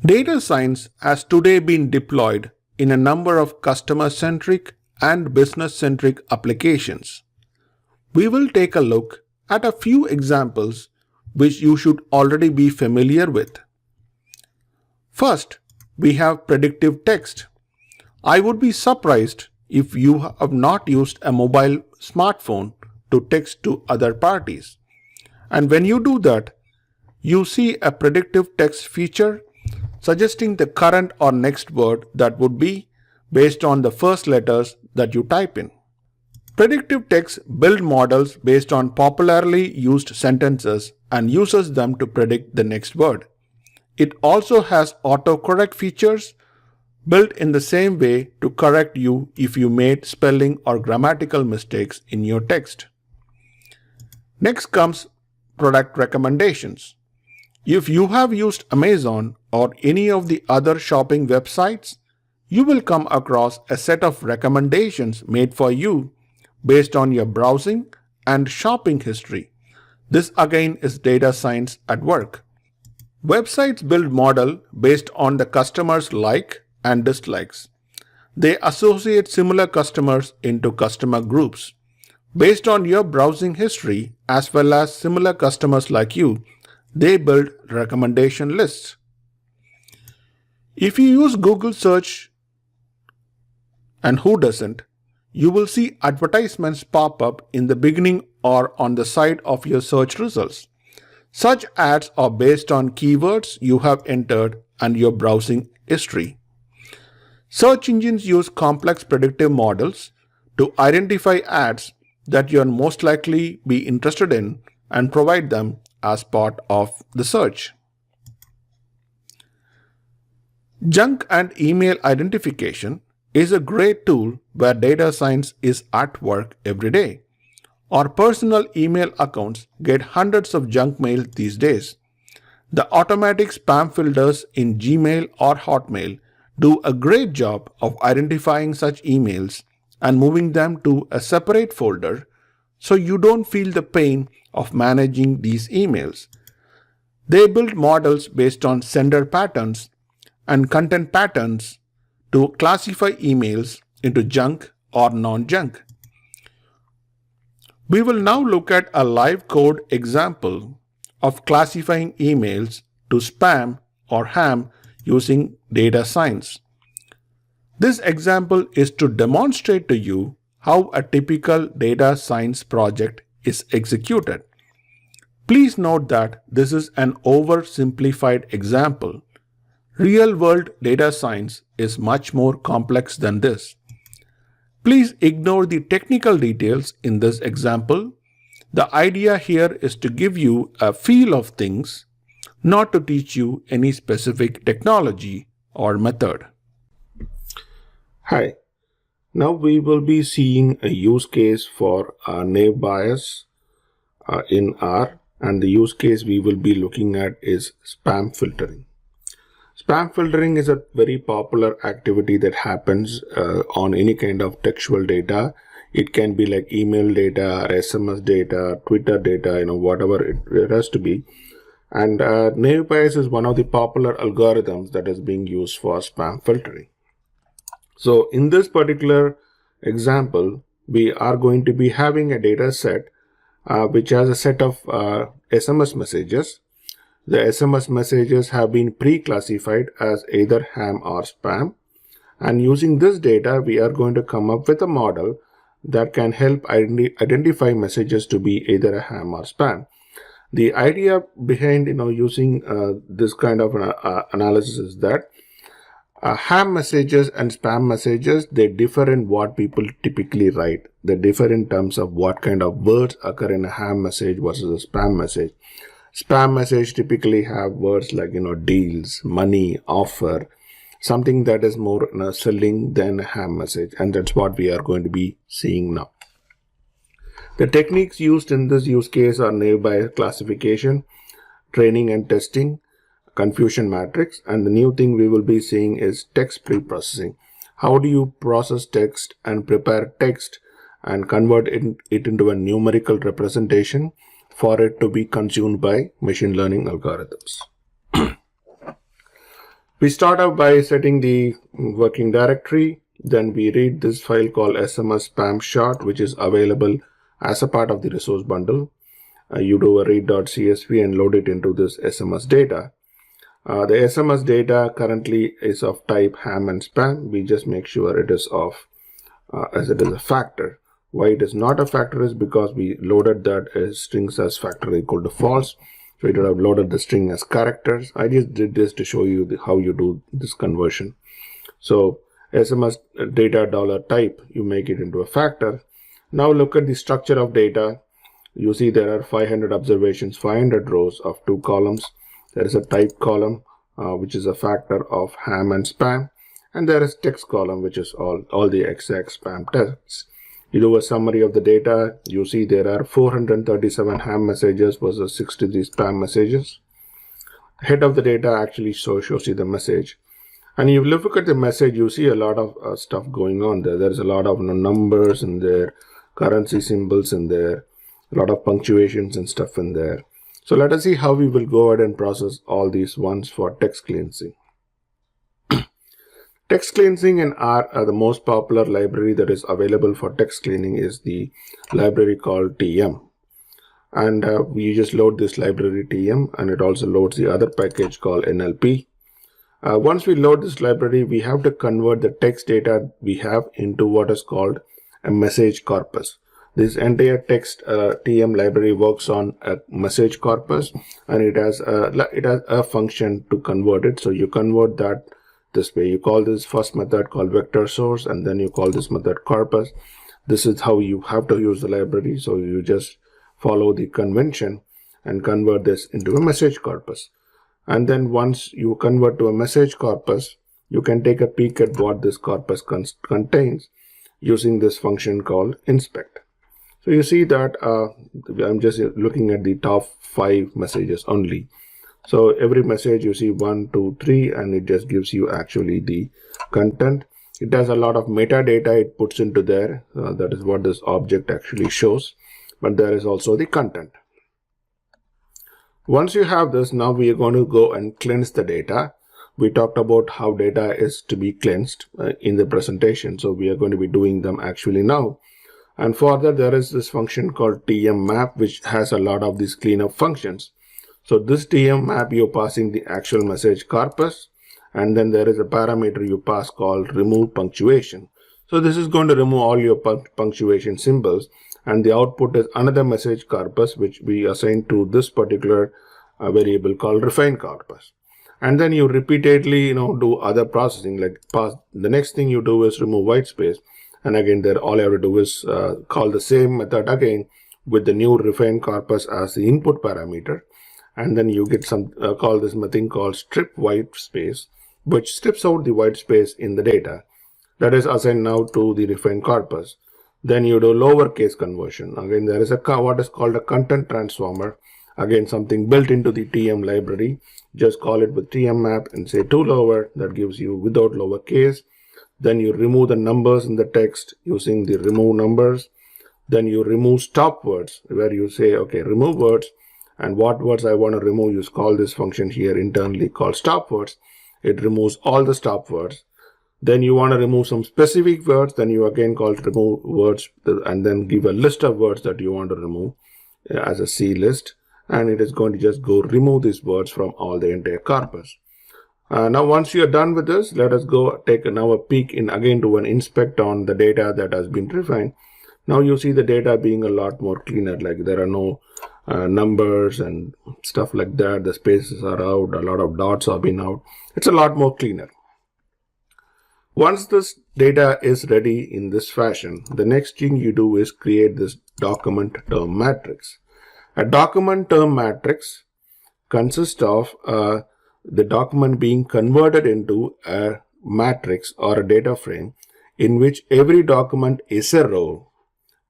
Data science has today been deployed in a number of customer-centric and business-centric applications. We will take a look at a few examples which you should already be familiar with. First, we have predictive text. I would be surprised if you have not used a mobile smartphone to text to other parties. And when you do that, you see a predictive text feature suggesting the current or next word that would be based on the first letters that you type in. Predictive text builds models based on popularly used sentences and uses them to predict the next word. It also has autocorrect features built in the same way to correct you if you made spelling or grammatical mistakes in your text. Next comes product recommendations. If you have used Amazon or any of the other shopping websites, you will come across a set of recommendations made for you based on your browsing and shopping history. This again is data science at work. Websites build model based on the customer's like and dislikes. They associate similar customers into customer groups. Based on your browsing history as well as similar customers like you, they build recommendation lists. If you use Google search, and who doesn't, you will see advertisements pop up in the beginning or on the side of your search results. Such ads are based on keywords you have entered and your browsing history. Search engines use complex predictive models to identify ads that you are most likely be interested in and provide them as part of the search. Junk and email identification is a great tool where data science is at work every day. Our personal email accounts get hundreds of junk mail these days. The automatic spam filters in Gmail or Hotmail do a great job of identifying such emails and moving them to a separate folder so you don't feel the pain of managing these emails. They build models based on sender patterns and content patterns to classify emails into junk or non-junk. We will now look at a live code example of classifying emails to spam or ham using data science. This example is to demonstrate to you how a typical data science project is executed. Please note that this is an oversimplified example. Real-world data science is much more complex than this. Please ignore the technical details in this example. The idea here is to give you a feel of things, not to teach you any specific technology or method. Hi, now we will be seeing a use case for naive Bayes in R, and the use case we will be looking at is spam filtering. Spam filtering is a very popular activity that happens on any kind of textual data. It can be like email data, SMS data, Twitter data, whatever it has to be. And naive Bayes is one of the popular algorithms that is being used for spam filtering. So in this particular example, we are going to be having a data set which has a set of SMS messages. The SMS messages have been pre-classified as either ham or spam. And using this data, we are going to come up with a model that can help identify messages to be either a ham or spam. The idea behind using this kind of analysis is that ham messages and spam messages, they differ in what people typically write. They differ in terms of what kind of words occur in a ham message versus a spam message. Spam message typically have words like deals, money, offer, something that is more selling than a ham message, and that's what we are going to be seeing now. The techniques used in this use case are naive Bayes classification, training and testing, confusion matrix, and the new thing we will be seeing is text pre-processing. How do you process text and prepare text and convert it into a numerical representation for it to be consumed by machine learning algorithms? We start out by setting the working directory. Then we read this file called SMS spam short, which is available as a part of the resource bundle. You do a read.csv and load it into this SMS data. The SMS data currently is of type ham and spam. We just make sure it is of as it is a factor. Why it is not a factor is because we loaded that as strings as factor equal to false. So it would have loaded the string as characters. I just did this to show you how you do this conversion. So SMS data $type, you make it into a factor. Now look at the structure of data. You see there are 500 observations, 500 rows of 2 columns. There is a type column, which is a factor of ham and spam. And there is text column, which is all the exact spam text. You do a summary of the data. You see there are 437 ham messages versus 63 spam messages. Head of the data actually shows you the message. And you look at the message, you see a lot of stuff going on there. There's a lot of numbers in there, currency symbols in there, a lot of punctuations and stuff in there. So let us see how we will go ahead and process all these ones for text cleansing. Text cleansing in R, the most popular library that is available for text cleaning is the library called TM. And we just load this library TM, and it also loads the other package called NLP. Once we load this library, we have to convert the text data we have into what is called a message corpus. This entire text TM library works on a message corpus, and it has a function to convert it. So you convert that this way. You call this first method called vector source, and then you call this method corpus. This is how you have to use the library. So you just follow the convention and convert this into a message corpus. And then once you convert to a message corpus, you can take a peek at what this corpus contains using this function called inspect. So you see that I'm just looking at the top 5 messages only. So every message you see 1, 2, 3, and it just gives you actually the content. It has a lot of metadata it puts into there. That is what this object actually shows. But there is also the content. Once you have this, now we are going to go and cleanse the data. We talked about how data is to be cleansed in the presentation. So we are going to be doing them actually now. And further, there is this function called TM map, which has a lot of these cleanup functions. So this TM map, you're passing the actual message corpus, and then there is a parameter you pass called remove punctuation. So this is going to remove all your punctuation symbols, and the output is another message corpus, which we assign to this particular variable called refine corpus. And then you repeatedly, do other processing, like the next thing you do is remove white space. And again, there all you have to do is call the same method again with the new refine corpus as the input parameter. And then you get call this thing called strip white space, which strips out the white space in the data. That is assigned now to the refine corpus. Then you do lowercase conversion. Again, there is what is called a content transformer. Again, something built into the TM library. Just call it with TM map and say to lower. That gives you without lowercase. Then you remove the numbers in the text using the remove numbers. Then you remove stop words, where you say, okay, remove words. And what words I want to remove, you call this function here internally called stop words. It removes all the stop words. Then you want to remove some specific words, then you again call remove words, and then give a list of words that you want to remove as a C list. And it is going to just go remove these words from all the entire corpus. Now once you are done with this, let us go take now a peek in again to an inspect on the data that has been refined. Now you see the data being a lot more cleaner, like there are no numbers and stuff like that. The spaces are out, a lot of dots have been out. It's a lot more cleaner. Once this data is ready in this fashion, the next thing you do is create this document term matrix. A document term matrix consists of the document being converted into a matrix or a data frame in which every document is a row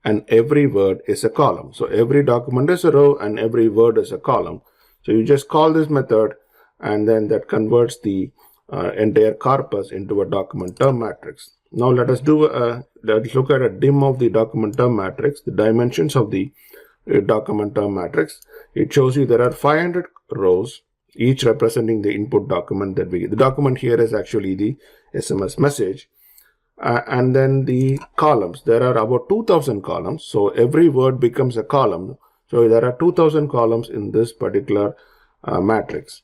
and every word is a column. So every document is a row and every word is a column. So you just call this method, and then that converts the entire corpus into a document term matrix. Now let's look at a dim of the document term matrix, the dimensions of the document term matrix. It shows you there are 500 rows each representing the input document that we get. The document here is actually the SMS message. And then the columns, there are about 2000 columns. So every word becomes a column. So there are 2000 columns in this particular matrix.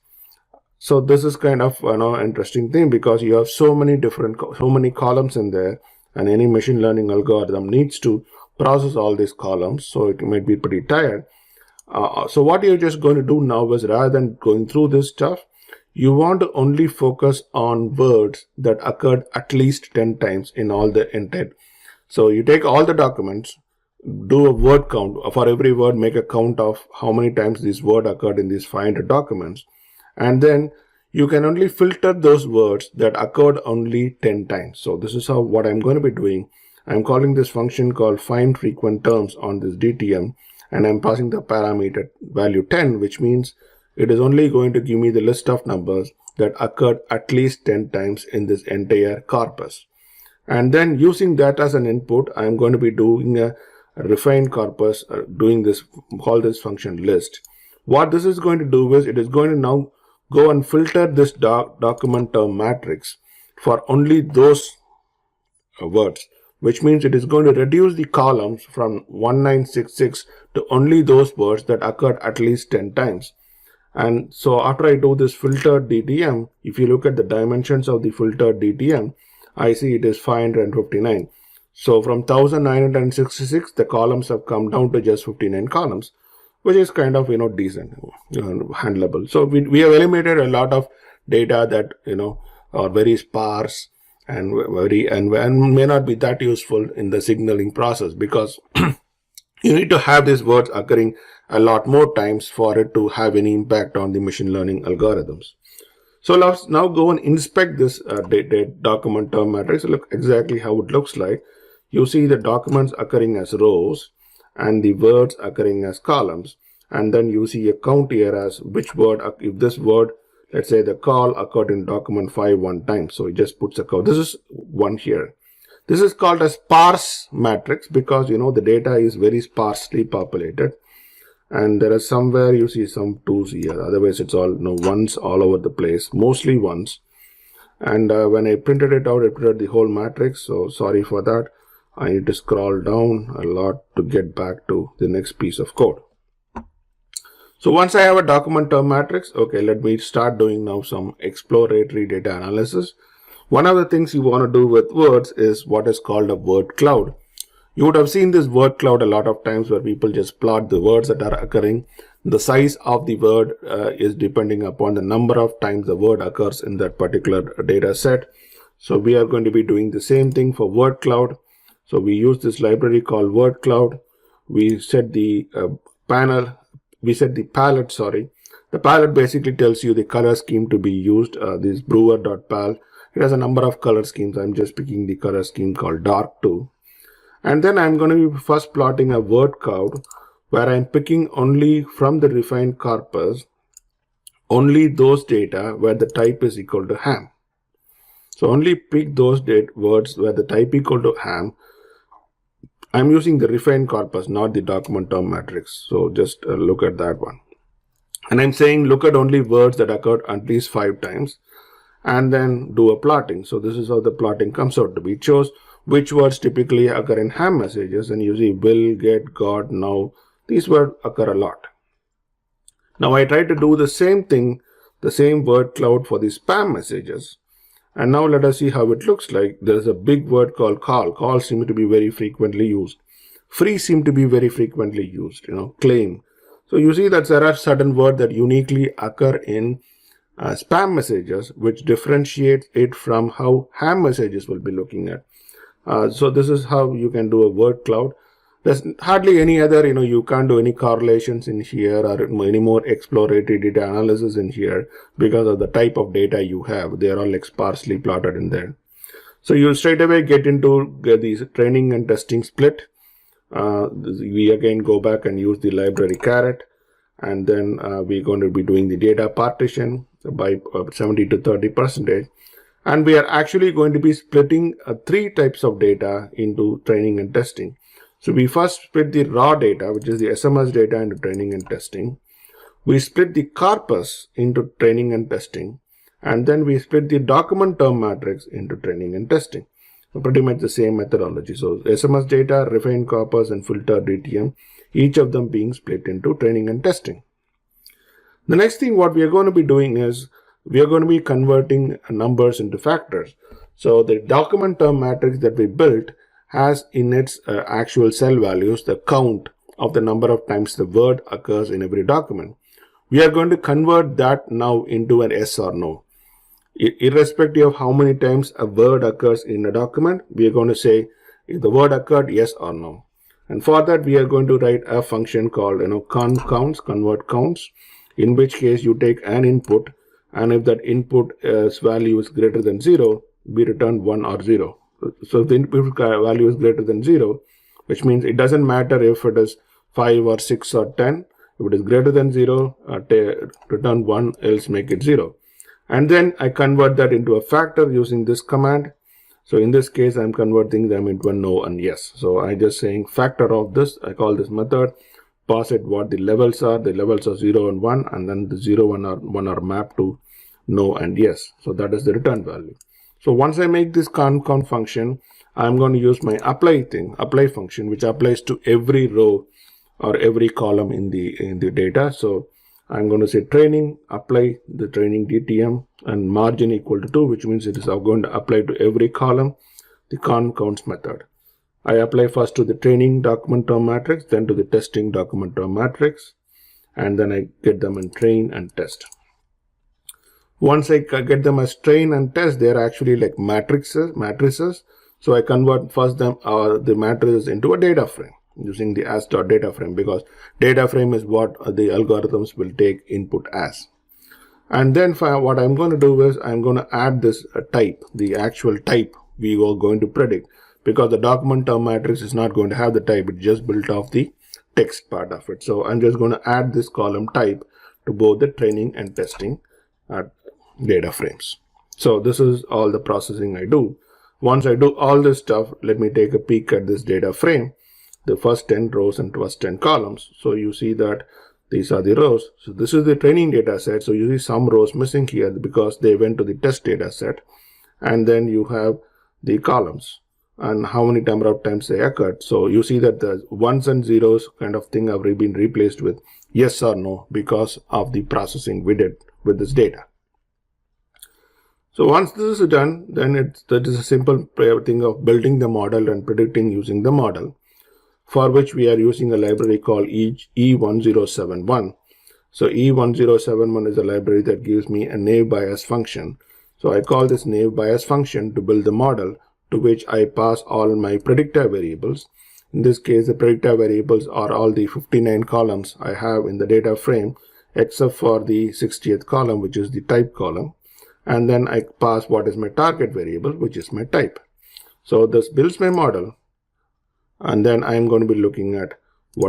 So this is kind of interesting thing, because you have so many columns in there, and any machine learning algorithm needs to process all these columns. So it might be pretty tired. So what you're just going to do now is, rather than going through this stuff, you want to only focus on words that occurred at least 10 times in all the intent. So you take all the documents, do a word count. For every word, make a count of how many times this word occurred in these 500 documents. And then you can only filter those words that occurred only 10 times. So this is what I'm going to be doing. I'm calling this function called find frequent terms on this DTM, and I'm passing the parameter value 10, which means it is only going to give me the list of numbers that occurred at least 10 times in this entire corpus. And then using that as an input, I'm going to be doing a refined corpus, call this function list. What this is going to do is, it is going to now go and filter this document term matrix for only those words, which means it is going to reduce the columns from 1966 to only those words that occurred at least 10 times. And so after I do this filtered DTM, if you look at the dimensions of the filtered DTM, I see it is 559. So from 1966, the columns have come down to just 59 columns, which is kind of, decent, handleable. So we have eliminated a lot of data that, are very sparse and may not be that useful in the signaling process, because you need to have these words occurring a lot more times for it to have any impact on the machine learning algorithms. So let's now go and inspect this document term matrix. Look exactly how it looks like. You see the documents occurring as rows and the words occurring as columns. And then you see a count here as which word, if this word, let's say the call occurred in document 5 one time. So it just puts a count. This is one here. This is called a sparse matrix because, the data is very sparsely populated. And there is somewhere you see some twos here. Otherwise, it's all ones all over the place, mostly ones. And when I printed it out, it printed the whole matrix. So sorry for that. I need to scroll down a lot to get back to the next piece of code. So once I have a document term matrix, okay, let me start doing now some exploratory data analysis. One of the things you want to do with words is what is called a word cloud. You would have seen this word cloud a lot of times where people just plot the words that are occurring. The size of the word is depending upon the number of times the word occurs in that particular data set. So we are going to be doing the same thing for word cloud. So we use this library called word cloud. We set the palette. The palette basically tells you the color scheme to be used. This brewer.pal. It has a number of color schemes. I'm just picking the color scheme called dark 2. And then I'm going to be first plotting a word cloud where I'm picking only from the refined corpus, only those data where the type is equal to ham. So only pick those words where the type equal to ham. I'm using the refined corpus, not the document term matrix. So just look at that one. And I'm saying look at only words that occurred at least 5 times and then do a plotting. So this is how the plotting comes out to be. It shows which words typically occur in ham messages, and you see will, get, got, now. These words occur a lot. Now I try to do the same thing, the same word cloud for the spam messages. And now let us see how it looks like. There is a big word called call. Calls seem to be very frequently used. Free seem to be very frequently used, claim. So you see that there are certain words that uniquely occur in spam messages, which differentiate it from how ham messages will be looking at. So this is how you can do a word cloud. There's hardly any other, you can't do any correlations in here or any more exploratory data analysis in here because of the type of data you have. They are all like sparsely plotted in there. So you'll straight away get into these training and testing split. We again go back and use the library caret, and then we're going to be doing the data partition by 70 to 30%. And we are actually going to be splitting 3 types of data into training and testing. So we first split the raw data, which is the SMS data, into training and testing. We split the corpus into training and testing, and then we split the document term matrix into training and testing. So pretty much the same methodology. So SMS data, refined corpus, and filtered DTM, each of them being split into training and testing. The next thing what we are going to be doing is we are going to be converting numbers into factors. So the document term matrix that we built has in its actual cell values the count of the number of times the word occurs in every document. We are going to convert that now into an yes or no. Irrespective of how many times a word occurs in a document, we are going to say if the word occurred, yes or no. And for that, we are going to write a function called convert counts, in which case you take an input, and if that input value is greater than 0, we return 1 or 0. So if the input value is greater than 0, which means it doesn't matter if it is 5 or 6 or 10. If it is greater than 0, return 1, else make it 0. And then I convert that into a factor using this command. So in this case, I'm converting them into a no and yes. So I just saying factor of this, I call this method, pass it what the levels are. The levels are 0 and 1, and then the 0 and 1 are mapped to no and yes. So that is the return value. So once I make this count function, I'm going to use my apply function, which applies to every row or every column in the data. So I'm going to say training, apply the training DTM, and margin equal to 2, which means it is going to apply to every column the counts method. I apply first to the training document term matrix, then to the testing document term matrix, and then I get them in train and test. Once I get them as train and test, they are actually like matrices. So I convert first the matrices into a data frame using the as.data frame, because data frame is what the algorithms will take input as. And then what I'm going to do is I'm going to add this type, the actual type we are going to predict, because the document term matrix is not going to have the type, it's just built off the text part of it. So I'm just going to add this column type to both the training and testing data frames. So this is all the processing I do. Once I do all this stuff, let me take a peek at this data frame, the first 10 rows and first 10 columns. So you see that these are the rows. So this is the training data set. So you see some rows missing here because they went to the test data set. And then you have the columns and how many number of times they occurred. So you see that the ones and zeros kind of thing have been replaced with yes or no because of the processing we did with this data. So once this is done, then that is a simple thing of building the model and predicting using the model, for which we are using a library called E1071. So E1071 is a library that gives me a naive Bayes function. So I call this naive Bayes function to build the model, to which I pass all my predictor variables. In this case, the predictor variables are all the 59 columns I have in the data frame, except for the 60th column, which is the type column. And then I pass what is my target variable, which is my type. So this builds my model, and then I'm going to be looking at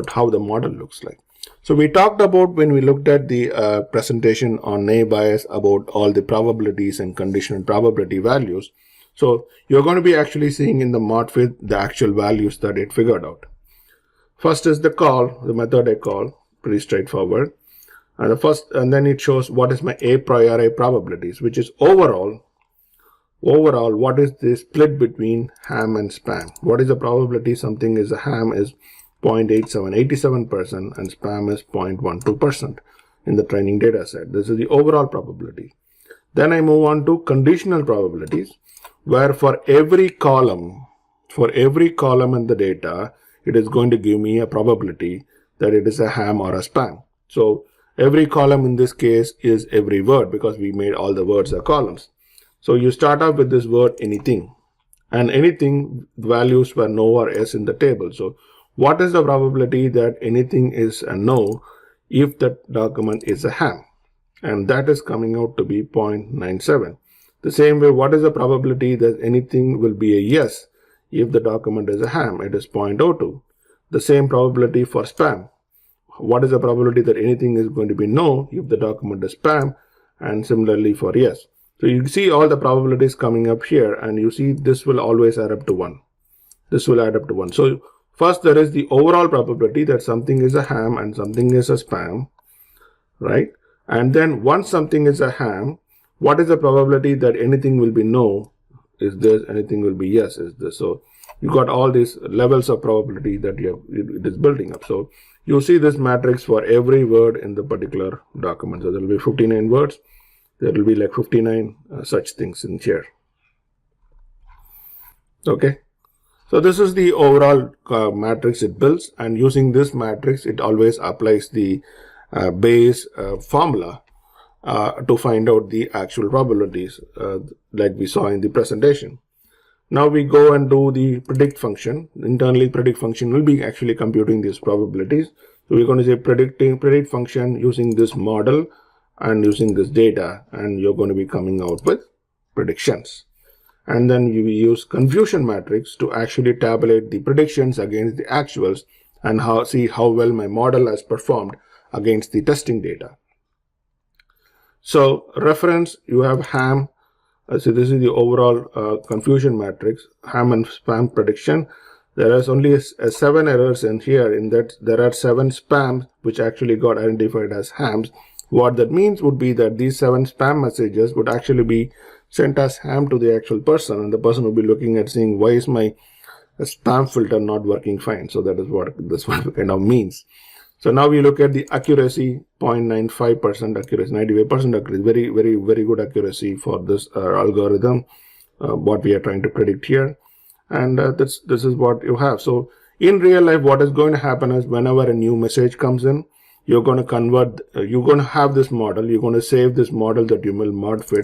how the model looks like. So we talked about, when we looked at the presentation on naive Bayes, about all the probabilities and conditional probability values. So you're going to be actually seeing in the modfit the actual values that it figured out. First is the method I call, pretty straightforward. And then it shows what is my a priori probabilities, which is overall what is the split between ham and spam. What is the probability something is a ham is 0.87% and spam is 0.12% in the training data set. This is the overall probability. Then I move on to conditional probabilities, where for every column in the data, it is going to give me a probability that it is a ham or a spam. So every column in this case is every word, because we made all the words are columns. So you start off with this word anything, and anything values were no or yes in the table. So what is the probability that anything is a no if the document is a ham? And that is coming out to be 0.97. The same way, what is the probability that anything will be a yes if the document is a ham? It is 0.02. The same probability for spam. What is the probability that anything is going to be no if the document is spam? And similarly for yes. So you see all the probabilities coming up here, and you see this will always add up to 1. This will add up to 1. So first there is the overall probability that something is a ham and something is a spam. right? And then once something is a ham, what is the probability that anything will be no? Is this? Anything will be yes? Is this? So you got all these levels of probability that it is building up. So you see this matrix for every word in the particular document. So there will be 59 words. There will be like 59 such things in here. Okay. So this is the overall matrix it builds, and using this matrix, it always applies the Bayes formula to find out the actual probabilities, like we saw in the presentation. Now we go and do the predict function. Internally, predict function will be actually computing these probabilities. So we're going to say predict function using this model and using this data, and you're going to be coming out with predictions. And then you use confusion matrix to actually tabulate the predictions against the actuals and see how well my model has performed against the testing data. So reference, you have ham. So this is the overall confusion matrix, ham and spam prediction. There is only 7 errors in here, in that there are 7 spams which actually got identified as hams. What that means would be that these 7 spam messages would actually be sent as ham to the actual person, and the person will be looking at saying, why is my spam filter not working fine? So that is what this one kind of means. So now we look at the accuracy, 0.95% accuracy, 95% accuracy, very good accuracy for this algorithm, what we are trying to predict here. And this is what you have. So in real life, what is going to happen is whenever a new message comes in, you're going to convert, you're going to have this model, you're going to save this model that you will modify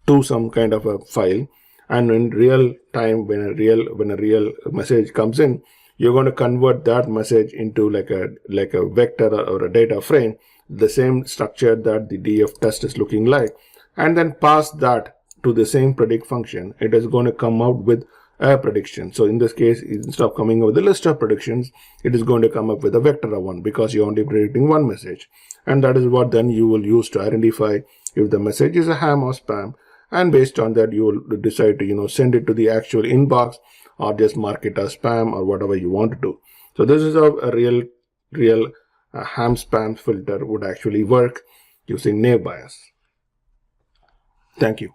to some kind of a file, and in real time, when a real message comes in, you're going to convert that message into like a vector or a data frame, the same structure that the DF test is looking like, and then pass that to the same predict function. It is going to come out with a prediction. So in this case, instead of coming up with a list of predictions, it is going to come up with a vector of one, because you're only predicting one message. And that is what then you will use to identify if the message is a ham or spam. And based on that, you will decide to, send it to the actual inbox or just mark it as spam or whatever you want to do. So this is how a real ham spam filter would actually work using naive Bayes. Thank you.